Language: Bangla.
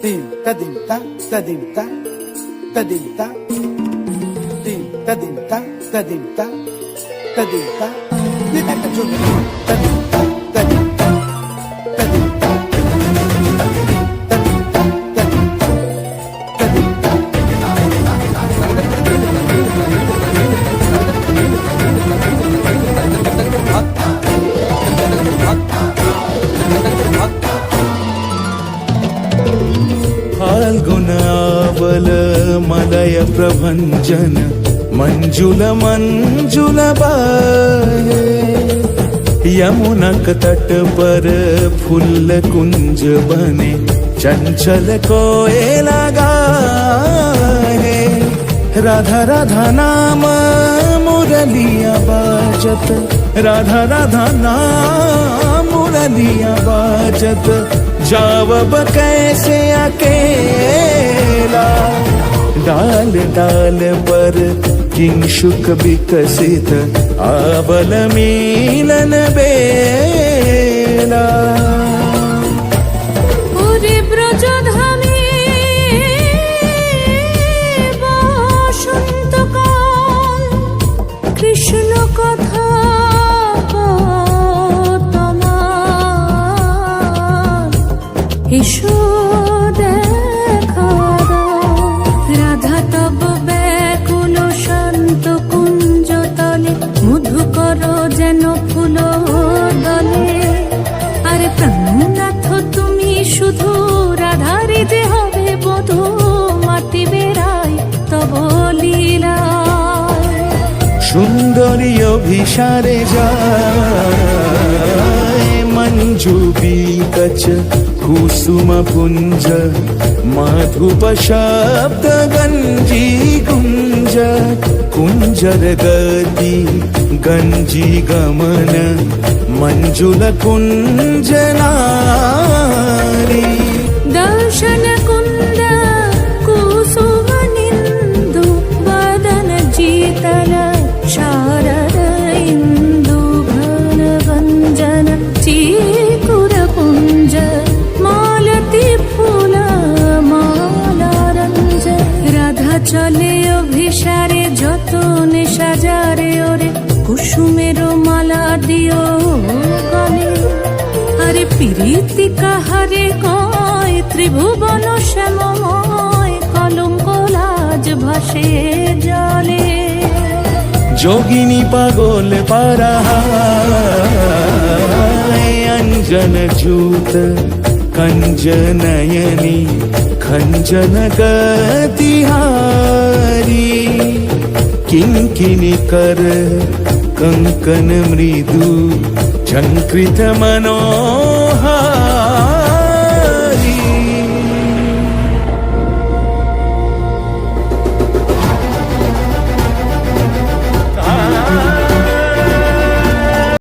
Tim tadim ta tadim ta tadim ta tim tadim ta tadim ta tadim ta Nita ka jun tadim ta tadim ta tadim ta tadim ta tadim ta tadim ta फाल्गुनावल मलय प्रभंजन मंजुल मंजुल बाहे यमुनक तट पर फूल कुंज बने चंचल कोयला गाहे राधा राधा नाम मुरलिया बाजत राधा राधा नाम मुरलिया बाजत जावब कैसे अकेला डाल डाल पर किंशुक विकसित आबल मिलन बेला ওরে ব্রজধামে বসন্তকাল কৃষ্ণ কথা তোমার এসো দেখা দাও রাধা তব ব্যাকুল শান্ত কুঞ্জ তলে মধুকর যেন ফুল দলে আরে প্রাণনাথ তুমি শুধু রাধারে যে হবে বধূ মাটি বেড়াই তব লীলা সুন্দরী অভিসারে যায় মঞ্জু বিকচ কুসুম পুঞ্জ মাধুপ শব্দ গঞ্জি কুঞ্জ কুঞ্জর গতি গঞ্জি গমন মঞ্জুল কুঞ্জ নারী দর্শন কুন্দ কুসুম নিন্দু বদন జీతల శారద ఇందు ఘన గంజన చీకుర పుంజ মালতী ফুল মালারঞ্জ রাধা চলে অভিসারে যতনে সাজারে ওরে কুসুমের মালা দিও গলে আরে প্রীতি কাহারে কয় ত্রিভুবন শ্যামময় কলঙ্ক লাজ ভাসে জলে যোগিনী পাগল পারায় অঞ্জন জূত कंजनयनी खंजन गतिहारी किंकिनी कर कंकन मृदु झंकृत मनो